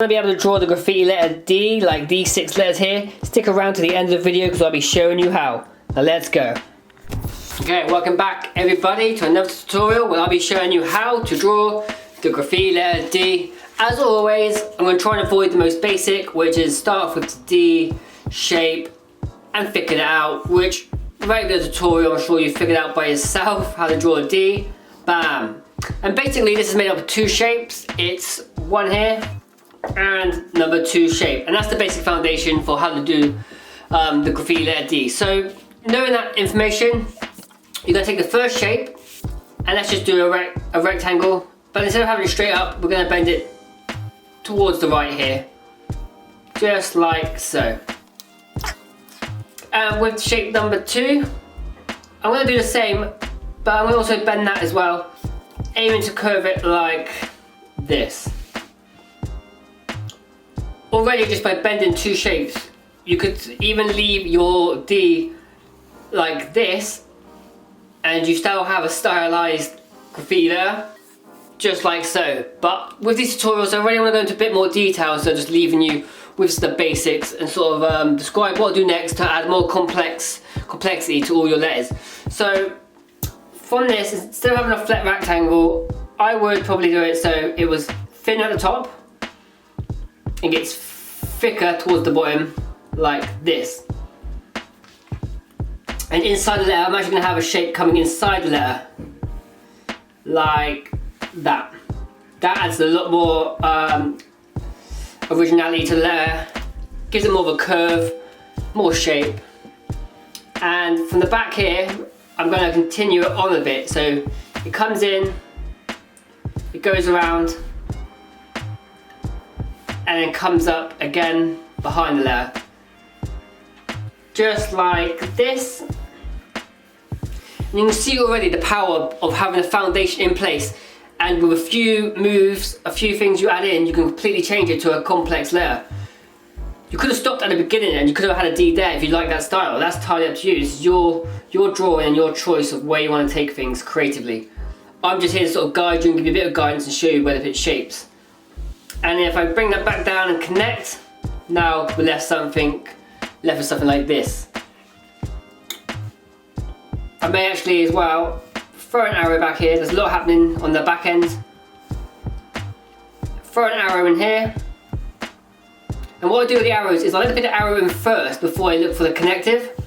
To be able to draw the graffiti letter D, like these 6 letters here, stick around to the end of the video because I'll be showing you how. Now let's go. Okay, welcome back everybody to another tutorial where I'll be showing you how to draw the graffiti letter D. As always, I'm going to try and avoid the most basic, which is start off with the D shape and figure it out, which regular tutorial I'm sure you figured out by yourself how to draw a D. Bam. And basically this is made up of 2 shapes. It's one here and number 2 shape, and that's the basic foundation for how to do the graffiti letter D. So knowing that information, you're going to take the first shape and let's just do a rectangle, but instead of having it straight up, we're going to bend it towards the right here, just like so. And with shape number 2, I'm going to do the same, but I'm going to also bend that as well, aiming to curve it like this. Already, just by bending 2 shapes, you could even leave your D like this and you still have a stylized graffiti there, just like so. But with these tutorials I really want to go into a bit more detail, so just leaving you with the basics and sort of describe what I'll do next to add more complexity to all your letters. So from this, instead of having a flat rectangle, I would probably do it so it was thin at the top and gets thicker towards the bottom like this. And inside the letter, I'm actually going to have a shape coming inside the letter like that. That adds a lot more originality to the letter, gives it more of a curve, more shape. And from the back here, I'm going to continue it on a bit. So it comes in, it goes around, and then comes up again behind the letter, just like this. And you can see already the power of having a foundation in place, and with a few moves, a few things you add in, you can completely change it to a complex letter. You could have stopped at the beginning and you could have had a D there if you like that style. That's entirely up to you. It's your drawing and your choice of where you want to take things creatively. I'm just here to sort of guide you and give you a bit of guidance and show you where to put shapes. And if I bring that back down and connect, now we're left with something like this. I may actually as well throw an arrow back here. There's a lot happening on the back end. Throw an arrow in here. And what I do with the arrows is I like to put the arrow in first before I look for the connective.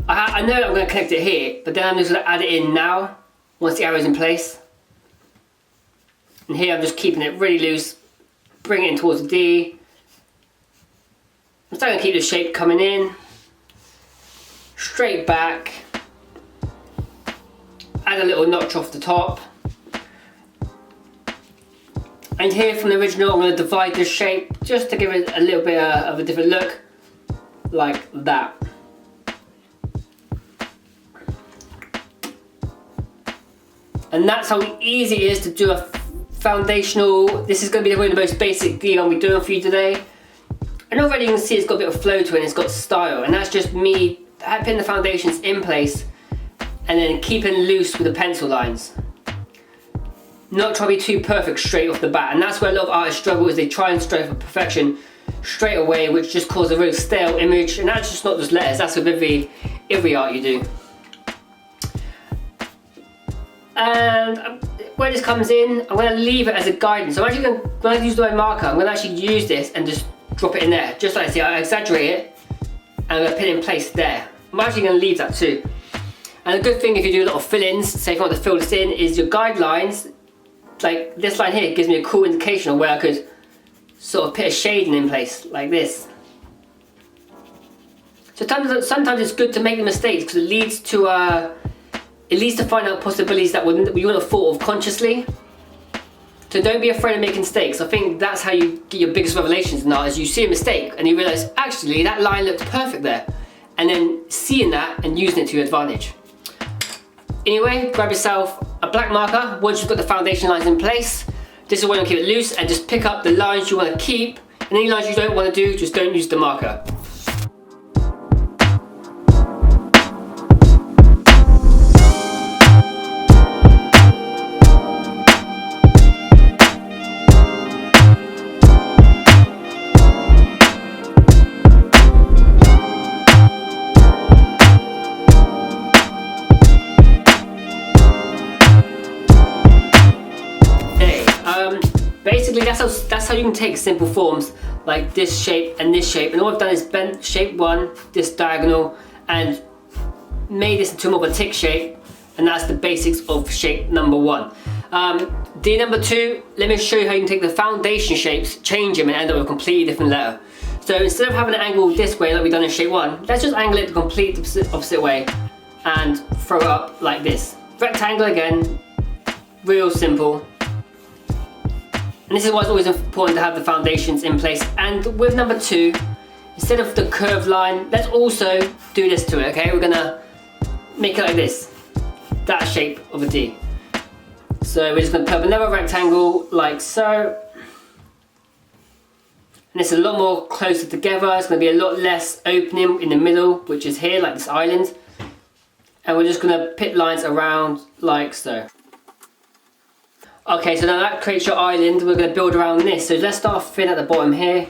I know that I'm going to connect it here, but then I'm just going to add it in now once the arrow's in place. And here I'm just keeping it really loose. Bring it in towards the D. I'm still going to keep the shape coming in, straight back, add a little notch off the top. And here from the original, I'm going to divide the shape just to give it a little bit of a different look, like that. And that's how easy it is to do a foundational. This is going to be the most basic D I'll be doing for you today. And already you can see it's got a bit of flow to it and it's got style. And that's just me putting the foundations in place and then keeping loose with the pencil lines. Not trying to be too perfect straight off the bat. And that's where a lot of artists struggle, is they try and strive for perfection straight away, which just causes a really stale image. And that's just not just letters, that's with every art you do. And where this comes in, I'm going to leave it as a guidance. I'm actually going to, when I use my marker, I'm going to actually use this and just drop it in there. Just like see, I exaggerate it and I'm going to put it in place there. I'm actually going to leave that too. And the good thing if you do a lot of fill-ins, say if you want to fill this in, is your guidelines, like this line here gives me a cool indication of where I could sort of put a shading in place, like this. So sometimes it's good to make the mistakes because it leads to find out possibilities that you wouldn't have thought of consciously. So don't be afraid of making mistakes. I think that's how you get your biggest revelations in art, is you see a mistake and you realise, actually, that line looked perfect there. And then seeing that and using it to your advantage. Anyway, grab yourself a black marker once you've got the foundation lines in place. This is where you keep it loose and just pick up the lines you want to keep. And any lines you don't want to do, just don't use the marker. take simple forms like this shape and this shape, and all I've done is bent shape 1, this diagonal, and made this into more of a tick shape, and that's the basics of shape number 1. D number 2, let me show you how you can take the foundation shapes, change them, and end up with a completely different letter. So instead of having an angle this way like we've done in shape 1, let's just angle it the complete opposite way and throw it up like this. Rectangle again, real simple. And this is why it's always important to have the foundations in place. And with number 2, instead of the curved line, let's also do this to it, okay? We're gonna make it like this, that shape of a D. So we're just gonna put up another rectangle like so. And it's a lot more closer together. It's gonna be a lot less opening in the middle, which is here, like this island. And we're just gonna pit lines around like so. Okay, so now that creates your island. We're gonna build around this. So let's start thin at the bottom here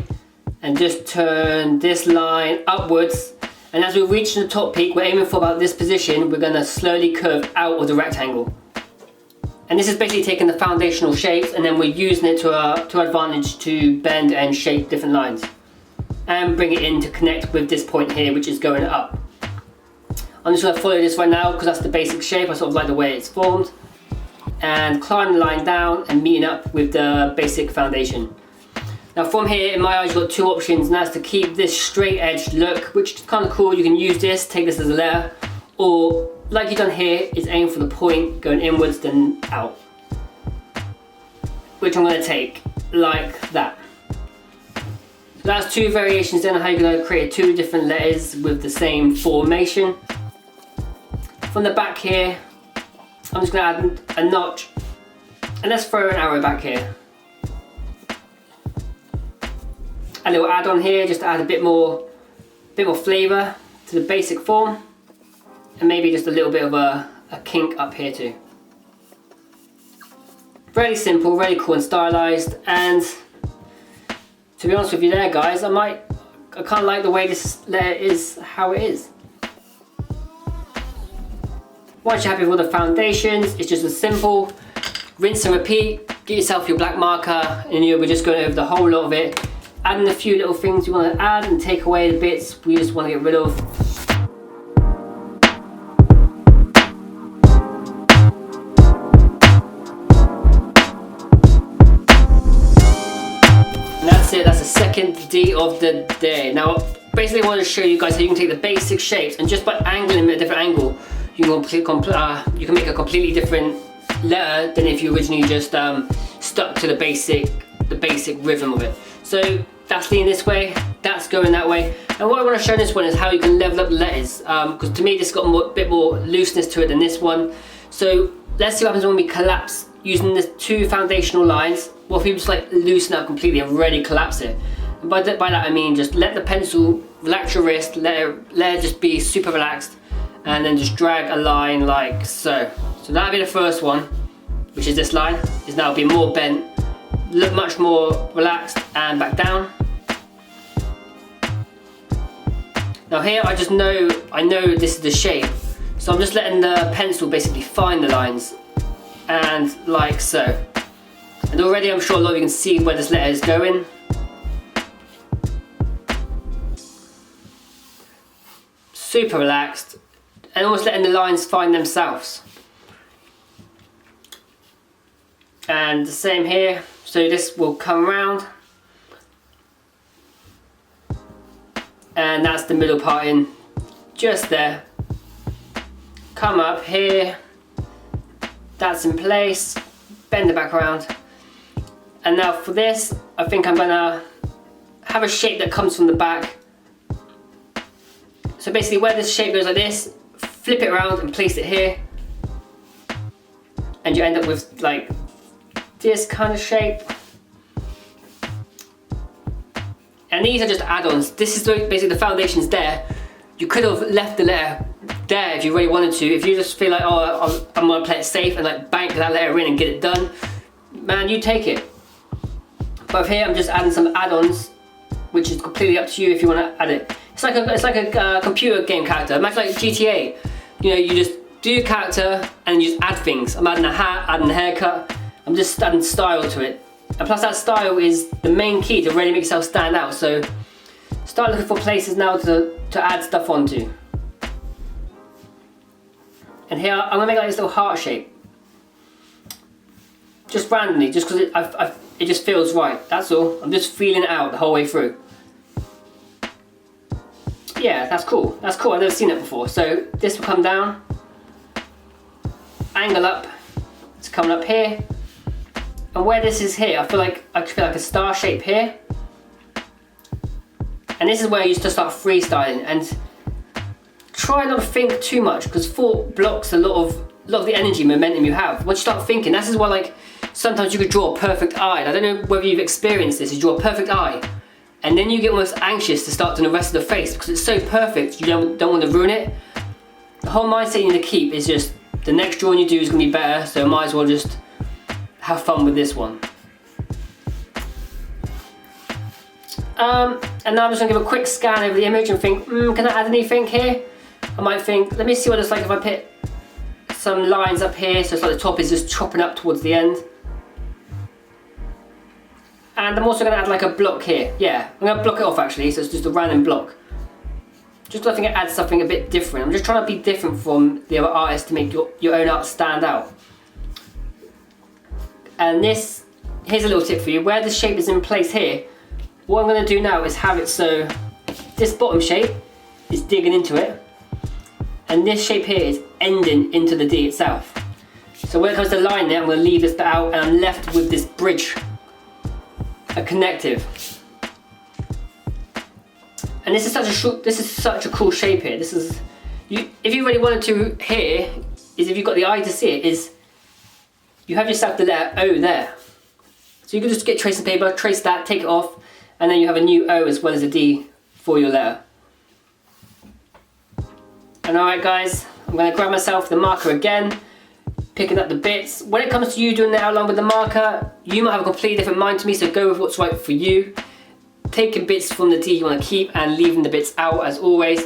and just turn this line upwards. And as we reach the top peak, we're aiming for about this position. We're gonna slowly curve out of the rectangle. And this is basically taking the foundational shapes and then we're using it to our advantage to bend and shape different lines. And bring it in to connect with this point here, which is going up. I'm just gonna follow this right now because that's the basic shape. I sort of like the way it's formed. And climb the line down and meeting up with the basic foundation. Now from here, in my eyes, you've got 2 options, and that's to keep this straight edge look, which is kind of cool. You can use this, take this as a letter, or like you've done here, is aim for the point going inwards then out. Which I'm going to take like that. So that's 2 variations then on how you're going to create 2 different letters with the same formation. From the back here, I'm just going to add a notch, and let's throw an arrow back here. A little add-on here just to add a bit more flavour to the basic form, and maybe just a little bit of a kink up here too. Really simple, really cool and stylised, and to be honest with you there guys, I kind of like the way this letter is how it is. Once you're happy with all the foundations, it's just a simple rinse and repeat. Get yourself your black marker, and we're just going over the whole lot of it, adding a few little things you want to add and take away the bits we just want to get rid of. And that's it, that's the second D of the day. Now basically I want to show you guys how you can take the basic shapes and just by angling them at a different angle, you can make a completely different letter than if you originally just stuck to the basic rhythm of it. So that's leaning this way, that's going that way. And what I want to show in this one is how you can level up the letters, because to me this got a bit more looseness to it than this one. So let's see what happens when we collapse using the 2 foundational lines. Well, if we just like loosen up completely and really collapse it. And by that I mean just let the pencil relax your wrist, let it just be super relaxed, and then just drag a line like so. So that'll be the first one, which is this line, is now being more bent, look much more relaxed, and back down. Now here I know this is the shape, so I'm just letting the pencil basically find the lines, and like so. And already I'm sure a lot of you can see where this letter is going. Super relaxed, and almost letting the lines find themselves. And the same here, so this will come around, and that's the middle part in, just there. Come up here, that's in place, bend it back around. And now for this, I think I'm gonna have a shape that comes from the back. So basically where this shape goes like this, flip it around and place it here, and you end up with like this kind of shape. And these are just add-ons. This is basically the foundation's there. You could have left the letter there if you really wanted to. If you just feel like, oh, I'm gonna play it safe and like bank that letter in and get it done, man, you take it. But here I'm just adding some add-ons, which is completely up to you if you want to add it. It's like a computer game character. Imagine like GTA. You know, you just do your character and you just add things. I'm adding a hat, adding a haircut. I'm just adding style to it. And plus that style is the main key to really make yourself stand out. So start looking for places now to add stuff onto. And here I'm gonna make like this little heart shape. Just randomly, just because it just feels right, that's all. I'm just feeling it out the whole way through. Yeah, that's cool, I've never seen it before. So this will come down, angle up, it's coming up here. And where this is here, I feel like a star shape here. And this is where you just start freestyling, and try not to think too much, because thought blocks a lot of the energy, momentum you have. Once you start thinking, this is why like sometimes you could draw a perfect eye. I don't know whether you've experienced this, you draw a perfect eye, and then you get almost anxious to start doing the rest of the face because it's so perfect, you don't want to ruin it. The whole mindset you need to keep is just, the next drawing you do is going to be better, so might as well just have fun with this one. And now I'm just going to give a quick scan over the image and think, can I add anything here? I might think, let me see what it's like if I put some lines up here, so it's like the top is just chopping up towards the end. And I'm also going to add like a block here. Yeah, I'm going to block it off actually, so it's just a random block. Just I think it adds something a bit different. I'm just trying to be different from the other artists to make your own art stand out. And here's a little tip for you. Where the shape is in place here, what I'm going to do now is have it so this bottom shape is digging into it, and this shape here is ending into the D itself. So when it comes to line there, I'm going to leave this bit out, and I'm left with this bridge, a connective. And this is such a cool shape here. This is, if you really wanted to here, is if you've got the eye to see it, is you have yourself the letter O there. So you can just get tracing paper, trace that, take it off, and then you have a new O as well as a D for your letter. And alright guys, I'm going to grab myself the marker again, picking up the bits. When it comes to you doing the outline with the marker, you might have a completely different mind to me, so go with what's right for you. Taking bits from the D you want to keep and leaving the bits out as always.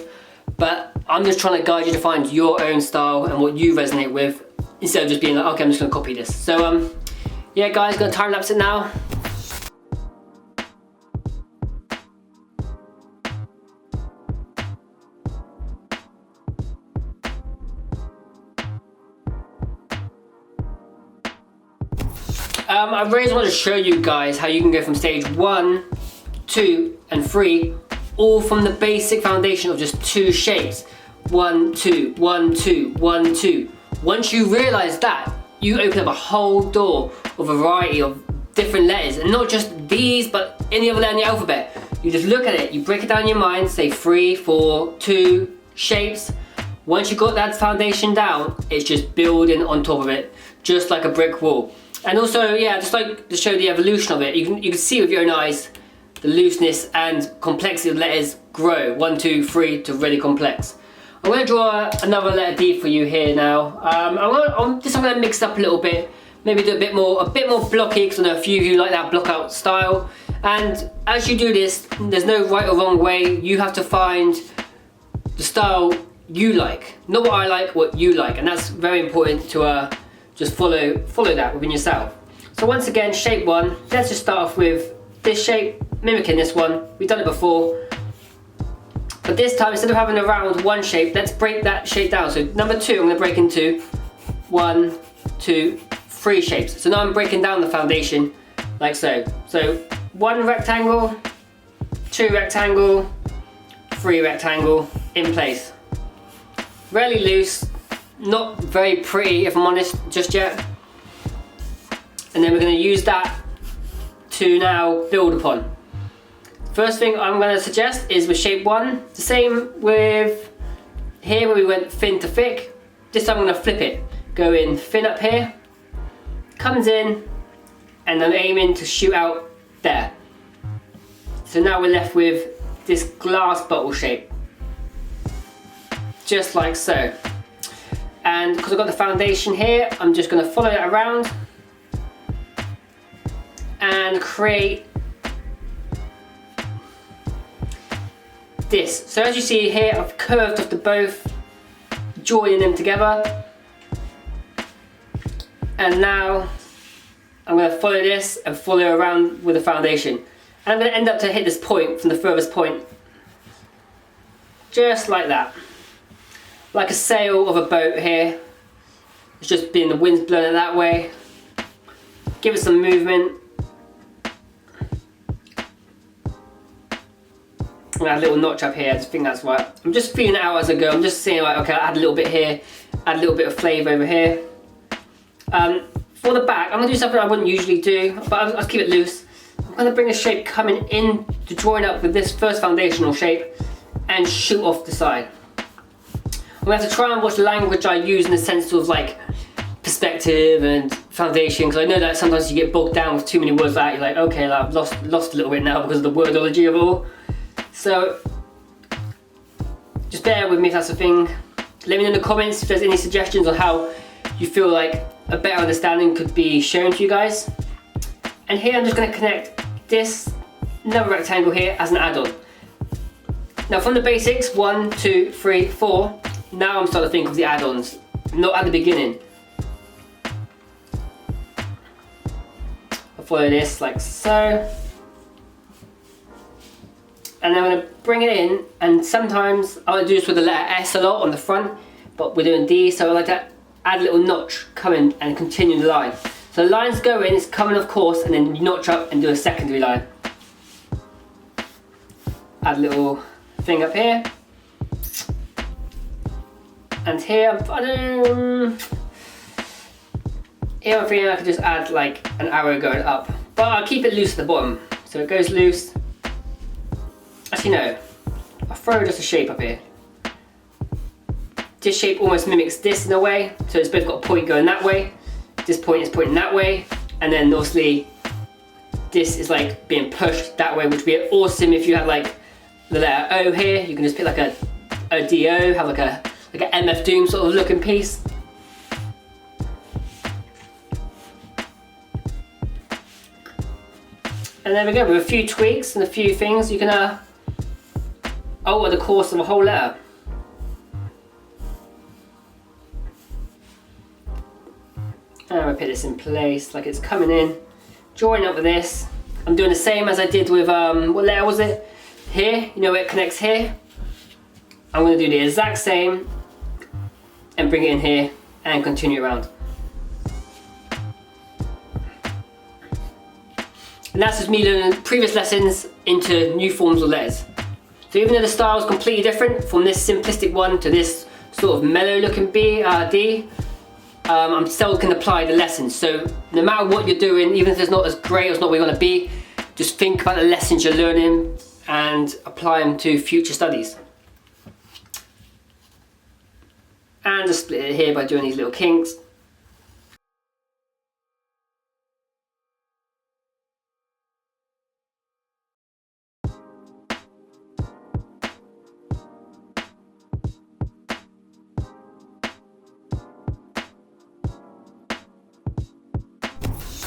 But I'm just trying to guide you to find your own style and what you resonate with, instead of just being like, okay, I'm just going to copy this. So yeah guys, going to time lapse it now. I really just want to show you guys how you can go from stage 1, 2 and 3, all from the basic foundation of just 2 shapes. 1, 2, 1, 2, 1, 2. Once you realise that, you open up a whole door of a variety of different letters, and not just these, but any other letter in the alphabet. You just look at it, you break it down in your mind, say 3, 4, 2 shapes. Once you got that foundation down, it's just building on top of it, just like a brick wall. And also, yeah, just like to show the evolution of it, you can see with your own eyes the looseness and complexity of letters grow, 1, 2, 3 to really complex. I'm going to draw another letter D for you here now. I'm going to mix it up a little bit, maybe do a bit more blocky, because I know a few of you like that block out style. And as you do this, there's no right or wrong way. You have to find the style you like, not what I like, what you like, and that's very important to just follow that within yourself. So once again, shape 1, let's just start off with this shape, mimicking this one. We've done it before, but this time instead of having a round one shape, let's break that shape down. So number 2, I'm going to break into 1, 2, 3 shapes. So now I'm breaking down the foundation like so. So 1 rectangle, 2 rectangle, 3 rectangle in place. Really loose, not very pretty if I'm honest just yet. And then we're going to use that to now build upon. First thing I'm going to suggest is with shape 1, the same with here where we went thin to thick. This time I'm going to flip it, go in thin up here, comes in, and I'm aiming to shoot out there. So now we're left with this glass bottle shape, just like so. And because I've got the foundation here, I'm just going to follow it around and create this. So as you see here, I've curved off the both, joining them together. And now I'm going to follow this and follow around with the foundation. And I'm going to end up to hit this point from the furthest point. Just like that. Like a sail of a boat here. It's just being the wind's blowing it that way. Give it some movement. I'm gonna add a little notch up here, I just think that's right. I'm just feeling it out as I go. I'm just seeing like, okay, I'll add a little bit here, add a little bit of flavour over here. For the back, I'm gonna do something I wouldn't usually do, but I'll keep it loose. I'm gonna bring the shape coming in to join up with this first foundational shape and shoot off the side. I'm gonna have to try and watch the language I use in the sense of like perspective and foundation, because I know that sometimes you get bogged down with too many words like that. You're like, okay, like, I've lost a little bit now because of the wordology of it all. So, just bear with me if that's a thing. Let me know in the comments if there's any suggestions on how you feel like a better understanding could be shown to you guys. And here I'm just going to connect this, another rectangle here as an add-on. Now from the basics, 1, 2, 3, 4, now I'm starting to think of the add-ons, not at the beginning. I'll follow this like so. And then I'm going to bring it in, and sometimes I like to do this with the letter S a lot on the front, but we're doing D, so I like to add a little notch, come in and continue the line. So the lines go in, it's coming of course, and then you notch up and do a secondary line. Add a little thing up here. And here I'm thinking I could just add like an arrow going up, but I'll keep it loose at the bottom. So it goes loose. Actually no, I'll throw just a shape up here. This shape almost mimics this in a way, so it's both got a point going that way, this point is pointing that way, and then obviously this is like being pushed that way, which would be awesome if you had like the letter O here. You can just pick like a DO, have like an MF Doom sort of looking piece. And there we go, with a few tweaks and a few things you can alter the course of a whole letter. And I'm going to put this in place like it's coming in, join up with this. I'm doing the same as I did with, what letter was it? Here, you know where it connects here? I'm going to do the exact same and bring it in here and continue around. And that's just me learning previous lessons into new forms of letters. So even though the style is completely different from this simplistic one to this sort of mellow looking D, I'm still can apply the lessons. So no matter what you're doing, even if it's not as great or it's not where you want to be, just think about the lessons you're learning and apply them to future studies. And just split it here by doing these little kinks.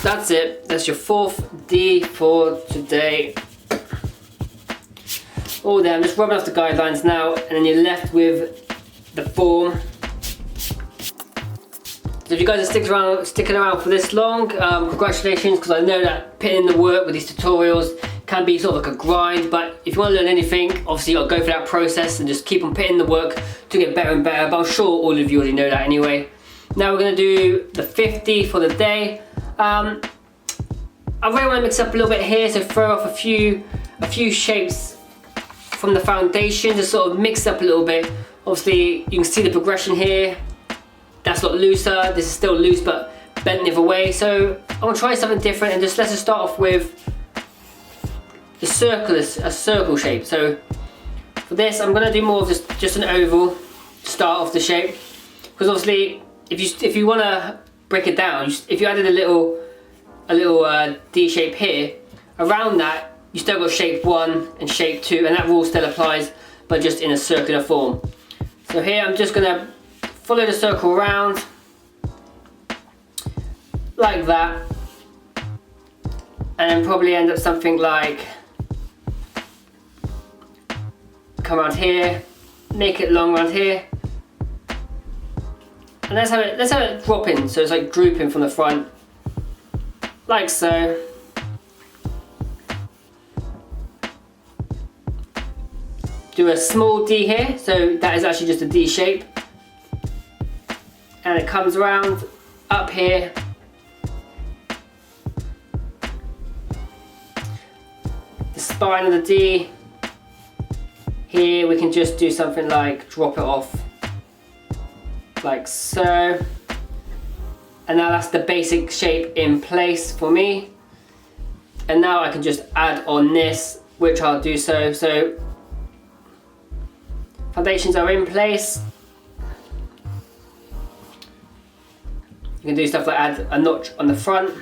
That's it, that's your fourth D for today. All there, I'm just rubbing off the guidelines now, and then you're left with the form. So if you guys are sticking around for this long, congratulations, because I know that putting in the work with these tutorials can be sort of like a grind, but if you want to learn anything, obviously you've got to go through that process and just keep on putting in the work to get better and better, but I'm sure all of you already know that anyway. Now we're going to do the 50 for the day. I really want to mix up a little bit here, so throw off a few shapes from the foundation to sort of mix up a little bit. Obviously you can see the progression here. That's a lot looser, this is still loose but bent the other way. So I want to try something different, and just let's just start off with the circle shape. So for this I'm going to do more of just an oval to start off the shape, because obviously if you want to break it down, if you added a little D shape here, around that you still got shape 1 and shape 2, and that rule still applies, but just in a circular form. So here I'm just going to follow the circle around like that, and then probably end up something like, come around here, make it long around here, and let's have it drop in, so it's like drooping from the front. like so. Do a small D here, so that is actually just a D shape. And it comes around up here. The spine of the D. Here we can just do something like drop it off like so. And now that's the basic shape in place for me. And now I can just add on this, which I'll do so. So foundations are in place. You can do stuff like add a notch on the front.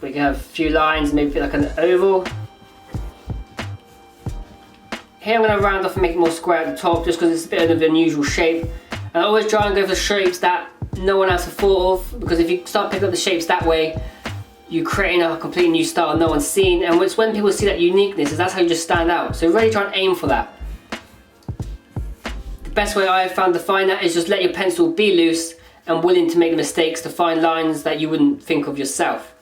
We can have a few lines, maybe like an oval. Here I'm going to round off and make it more square at the top, just because it's a bit of an unusual shape. And I always try and go for shapes that no one else has thought of, because if you start picking up the shapes that way, you're creating a completely new style no one's seen, and it's when people see that uniqueness, that's how you just stand out. So really try and aim for that. The best way I've found to find that is just let your pencil be loose and willing to make the mistakes to find lines that you wouldn't think of yourself.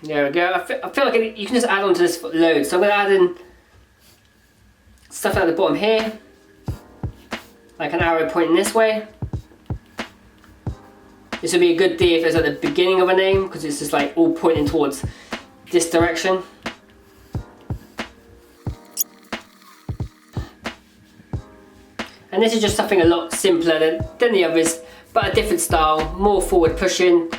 There we go. I feel like you can just add on to this loads. So I'm going to add in stuff at the bottom here, like an arrow pointing this way. This would be a good D if it's at the beginning of a name, because it's just like all pointing towards this direction. And this is just something a lot simpler than the others, but a different style, more forward pushing.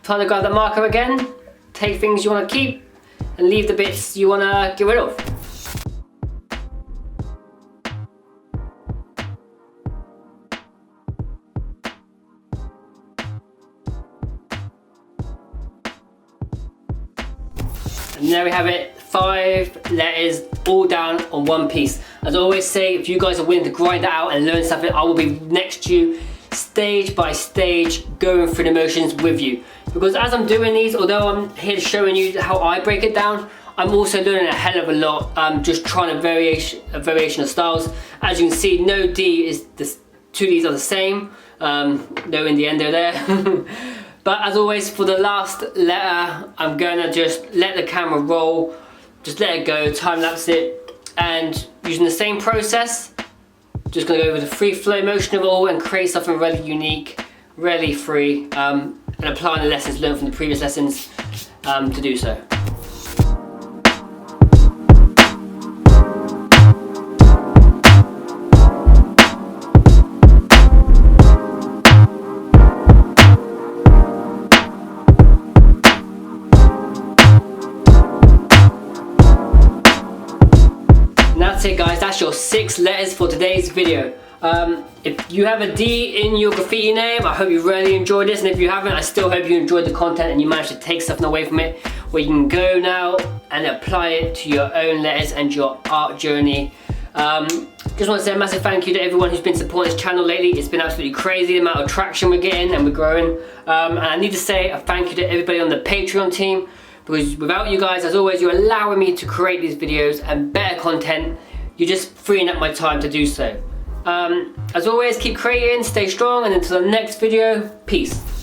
Trying to grab the marker again, take things you want to keep, and leave the bits you want to get rid of. And there we have it, 5 letters all down on one piece. As I always say, if you guys are willing to grind that out and learn something, I will be next to you, stage by stage, going through the motions with you. Because as I'm doing these, although I'm here showing you how I break it down, I'm also learning a hell of a lot, just trying a variation of styles. As you can see, no D is, two Ds are the same, no innuendo there. But as always, for the last letter, I'm gonna just let the camera roll, just let it go, time lapse it, and using the same process, just gonna go with the free flow motion of it all and create something really unique, really free, and applying the lessons learned from the previous lessons to do so. That's it guys, that's your 6 letters for today's video. If you have a D in your graffiti name, I hope you really enjoyed this, and if you haven't, I still hope you enjoyed the content and you managed to take something away from it where you can go now and apply it to your own letters and your art journey. Just want to say a massive thank you to everyone who's been supporting this channel lately. It's been absolutely crazy the amount of traction we're getting, and we're growing. And I need to say a thank you to everybody on the Patreon team, because without you guys, as always, you're allowing me to create these videos and better content. You're just freeing up my time to do so. As always, keep creating, stay strong, and until the next video, peace.